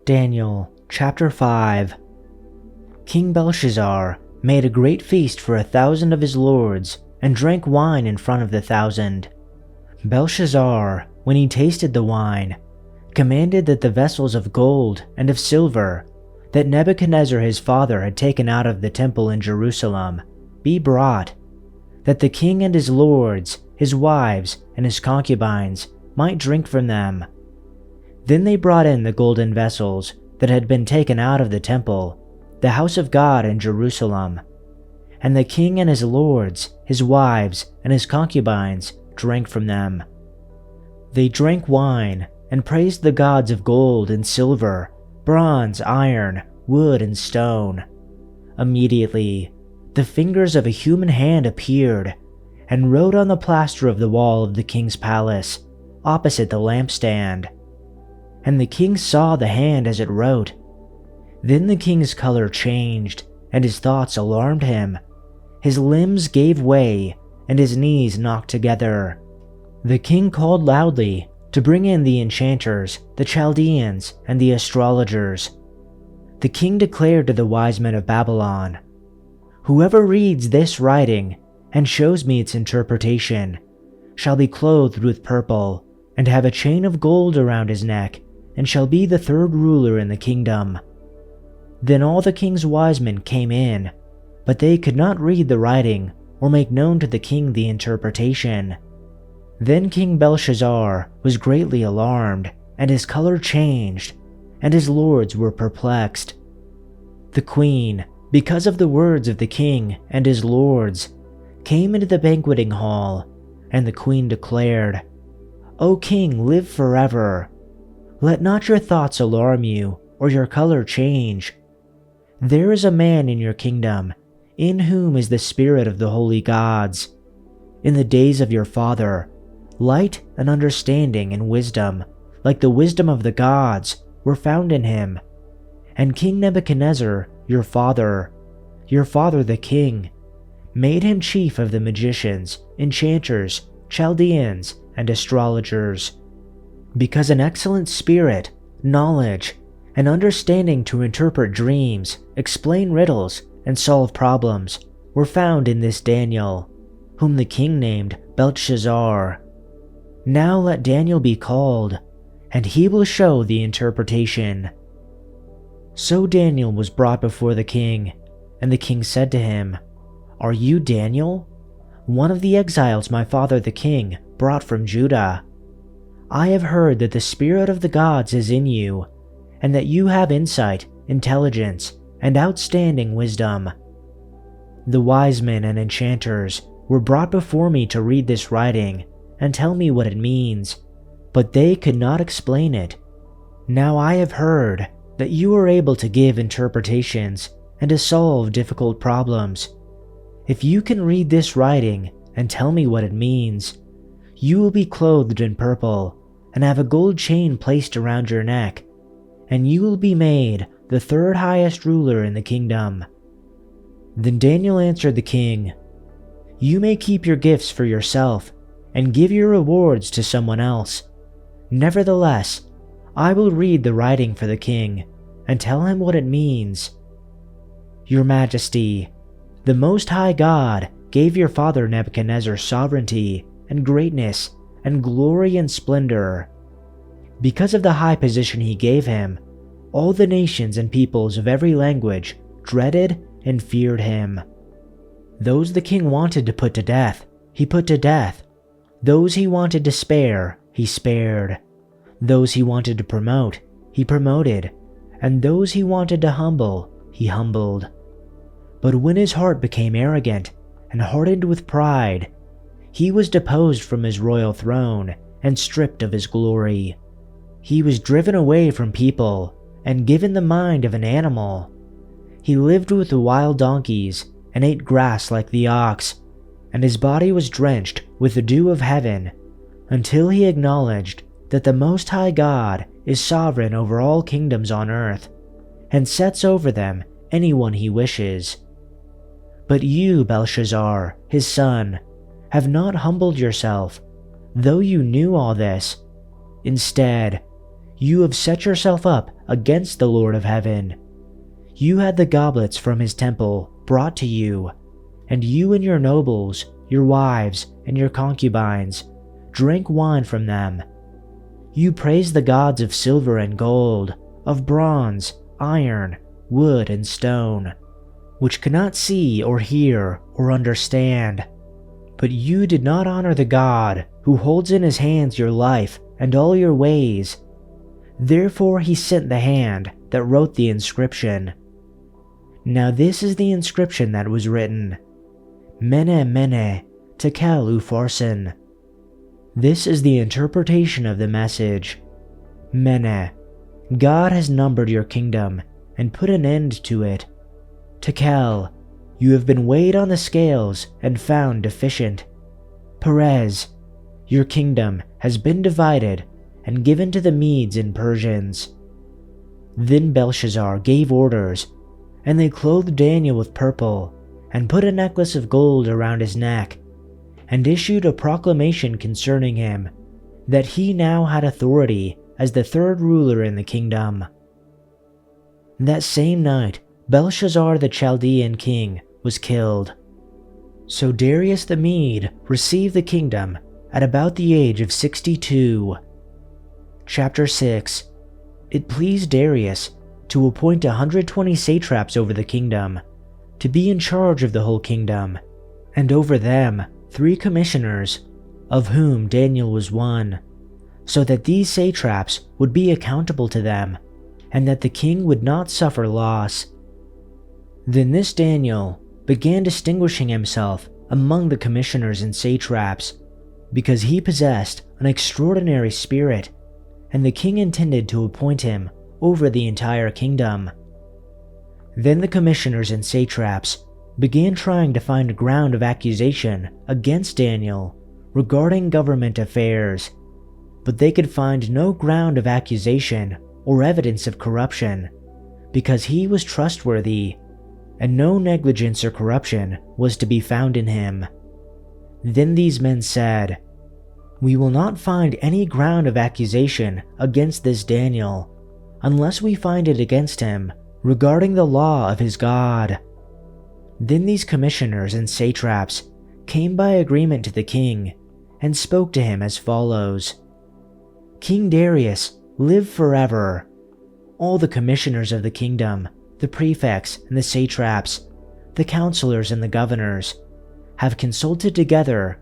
Daniel chapter 5. King Belshazzar made a great feast for 1,000 of his lords and drank wine in front of the 1,000. Belshazzar, when he tasted the wine, commanded that the vessels of gold and of silver that Nebuchadnezzar his father had taken out of the temple in Jerusalem be brought, that the king and his lords, his wives, and his concubines might drink from them. Then they brought in the golden vessels that had been taken out of the temple, the house of God in Jerusalem. And the king and his lords, his wives, and his concubines drank from them. They drank wine and praised the gods of gold and silver, bronze, iron, wood, and stone. Immediately, the fingers of a human hand appeared and wrote on the plaster of the wall of the king's palace, opposite the lampstand. And the king saw the hand as it wrote. Then the king's color changed, and his thoughts alarmed him. His limbs gave way, and his knees knocked together. The king called loudly to bring in the enchanters, the Chaldeans, and the astrologers. The king declared to the wise men of Babylon, "Whoever reads this writing and shows me its interpretation shall be clothed with purple and have a chain of gold around his neck, and shall be the third ruler in the kingdom." Then all the king's wise men came in, but they could not read the writing or make known to the king the interpretation. Then King Belshazzar was greatly alarmed, and his color changed, and his lords were perplexed. The queen, because of the words of the king and his lords, came into the banqueting hall, and the queen declared, "O king, live forever. Let not your thoughts alarm you, or your color change. There is a man in your kingdom, in whom is the spirit of the holy gods. In the days of your father, light and understanding and wisdom, like the wisdom of the gods, were found in him. And King Nebuchadnezzar, your father the king, made him chief of the magicians, enchanters, Chaldeans, and astrologers, because an excellent spirit, knowledge, and understanding to interpret dreams, explain riddles, and solve problems were found in this Daniel, whom the king named Belshazzar. Now let Daniel be called, and he will show the interpretation." So Daniel was brought before the king, and the king said to him, "Are you Daniel, one of the exiles my father the king brought from Judah? I have heard that the spirit of the gods is in you, and that you have insight, intelligence, and outstanding wisdom. The wise men and enchanters were brought before me to read this writing and tell me what it means, but they could not explain it. Now I have heard that you are able to give interpretations and to solve difficult problems. If you can read this writing and tell me what it means, you will be clothed in purple and have a gold chain placed around your neck, and you will be made the third highest ruler in the kingdom." Then Daniel answered the king, "You may keep your gifts for yourself and give your rewards to someone else. Nevertheless, I will read the writing for the king and tell him what it means. Your Majesty, the Most High God gave your father Nebuchadnezzar sovereignty and greatness and glory and splendor. Because of the high position he gave him, all the nations and peoples of every language dreaded and feared him. Those the king wanted to put to death, he put to death. Those he wanted to spare, he spared. Those he wanted to promote, he promoted. And those he wanted to humble, he humbled. But when his heart became arrogant and hardened with pride, he was deposed from his royal throne and stripped of his glory. He was driven away from people and given the mind of an animal. He lived with the wild donkeys and ate grass like the ox, and his body was drenched with the dew of heaven, until he acknowledged that the Most High God is sovereign over all kingdoms on earth, and sets over them anyone he wishes. But you, Belshazzar, his son, have not humbled yourself, though you knew all this. Instead, You have set yourself up against the Lord of heaven. You had the goblets from his temple brought to you, and you and your nobles, your wives, and your concubines drank wine from them. You praised the gods of silver and gold, of bronze, iron, wood, and stone, which cannot see or hear or understand. But you did not honor the God who holds in his hands your life and all your ways. Therefore he sent the hand that wrote the inscription. Now this is the inscription that was written: Mene Mene Tekel Upharsin. This is the interpretation of the message. Mene, God has numbered your kingdom and put an end to it. Tekel, you have been weighed on the scales and found deficient. Perez, your kingdom has been divided and given to the Medes and Persians. Then Belshazzar gave orders, and they clothed Daniel with purple and put a necklace of gold around his neck, and issued a proclamation concerning him, that he now had authority as the third ruler in the kingdom. That same night, Belshazzar the Chaldean king was killed. So Darius the Mede received the kingdom at about the age of 62. Chapter 6. It pleased Darius to appoint 120 satraps over the kingdom, to be in charge of the whole kingdom, and over them 3 commissioners, of whom Daniel was one, so that these satraps would be accountable to them, and that the king would not suffer loss. Then this Daniel began distinguishing himself among the commissioners and satraps, because he possessed an extraordinary spirit, and the king intended to appoint him over the entire kingdom. Then the commissioners and satraps began trying to find a ground of accusation against Daniel regarding government affairs, but they could find no ground of accusation or evidence of corruption, because he was trustworthy, and no negligence or corruption was to be found in him. Then these men said, "We will not find any ground of accusation against this Daniel, unless we find it against him regarding the law of his God." Then these commissioners and satraps came by agreement to the king and spoke to him as follows: "King Darius, live forever. All the commissioners of the kingdom, the prefects and the satraps, the counselors and the governors, have consulted together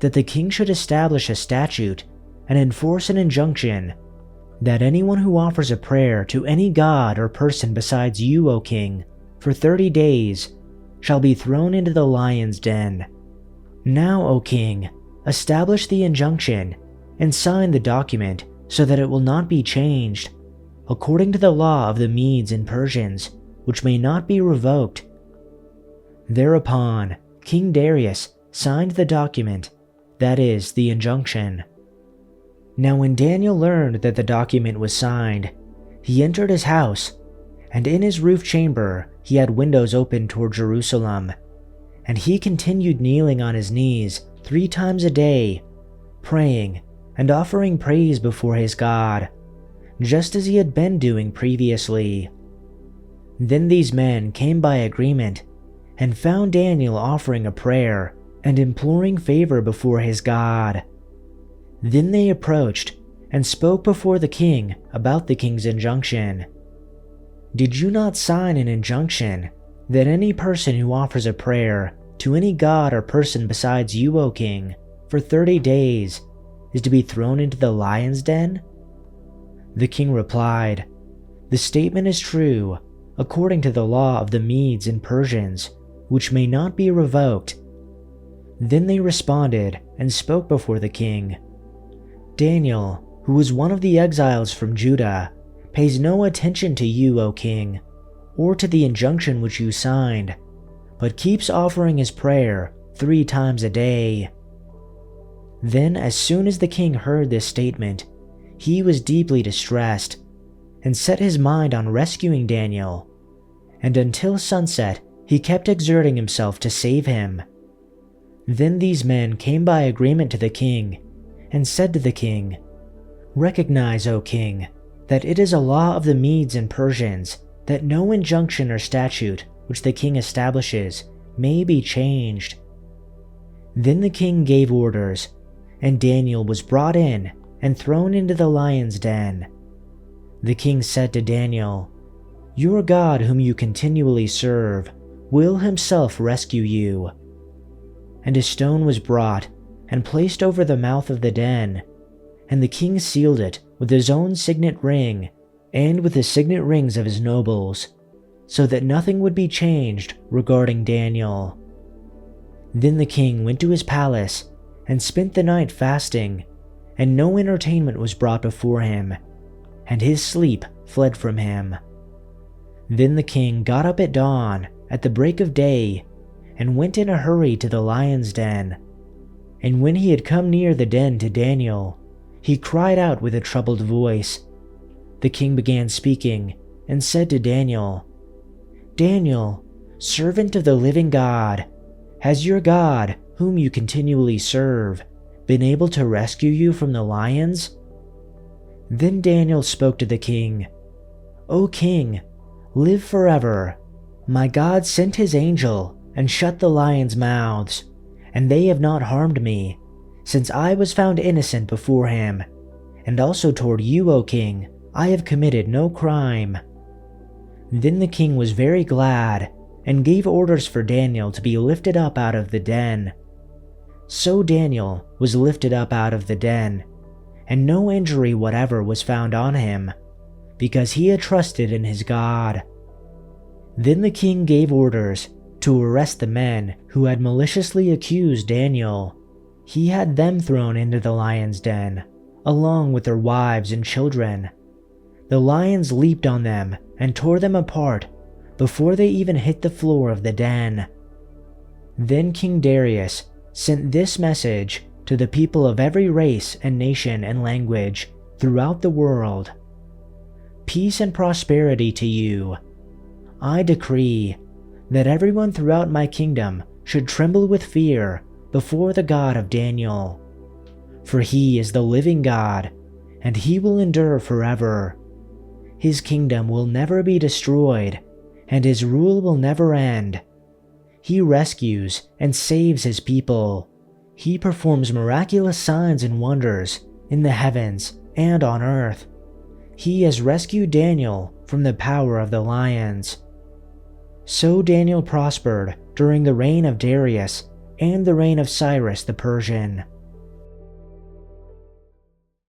that the king should establish a statute and enforce an injunction that anyone who offers a prayer to any god or person besides you, O king, for 30 days shall be thrown into the lion's den. Now, O king, establish the injunction and sign the document so that it will not be changed, according to the law of the Medes and Persians, which may not be revoked." Thereupon, King Darius signed the document, that is, the injunction. Now when Daniel learned that the document was signed, he entered his house, and in his roof chamber he had windows open toward Jerusalem, and he continued kneeling on his knees 3 times a day, praying and offering praise before his God, just as he had been doing previously. Then these men came by agreement and found Daniel offering a prayer and imploring favor before his God. Then they approached and spoke before the king about the king's injunction. "Did you not sign an injunction that any person who offers a prayer to any god or person besides you, O king, for 30 days is to be thrown into the lion's den?" The king replied, "The statement is true, according to the law of the Medes and Persians, which may not be revoked." Then they responded and spoke before the king. "Daniel, who was one of the exiles from Judah, pays no attention to you, O king, or to the injunction which you signed, but keeps offering his prayer 3 times a day." Then, as soon as the king heard this statement, he was deeply distressed and set his mind on rescuing Daniel, and until sunset he kept exerting himself to save him. Then these men came by agreement to the king and said to the king, "Recognize, O king, that it is a law of the Medes and Persians that no injunction or statute which the king establishes may be changed. Then the king gave orders, and Daniel was brought in and thrown into the lion's den. The king said to Daniel, "Your God, whom you continually serve, will himself rescue you." And a stone was brought and placed over the mouth of the den, and the king sealed it with his own signet ring and with the signet rings of his nobles, so that nothing would be changed regarding Daniel. Then the king went to his palace and spent the night fasting, and no entertainment was brought before him, and his sleep fled from him. Then the king got up at dawn, at the break of day, and went in a hurry to the lion's den. And when he had come near the den to Daniel, he cried out with a troubled voice. The king began speaking, and said to Daniel, "Daniel, servant of the living God, has your God, whom you continually serve, been able to rescue you from the lions?" Then Daniel spoke to the king, "O king, live forever. My God sent his angel and shut the lions' mouths, and they have not harmed me, since I was found innocent before him. And also toward you, O king, I have committed no crime." Then the king was very glad, and gave orders for Daniel to be lifted up out of the den. So Daniel was lifted up out of the den, and no injury whatever was found on him, because he had trusted in his God. Then the king gave orders to arrest the men who had maliciously accused Daniel. He had them thrown into the lion's den, along with their wives and children. The lions leaped on them and tore them apart before they even hit the floor of the den. Then King Darius sent this message to the people of every race and nation and language throughout the world: "Peace and prosperity to you. I decree that everyone throughout my kingdom should tremble with fear before the God of Daniel. For he is the living God, and he will endure forever. His kingdom will never be destroyed, and his rule will never end. He rescues and saves his people. He performs miraculous signs and wonders in the heavens and on earth. He has rescued Daniel from the power of the lions." So Daniel prospered during the reign of Darius and the reign of Cyrus the Persian.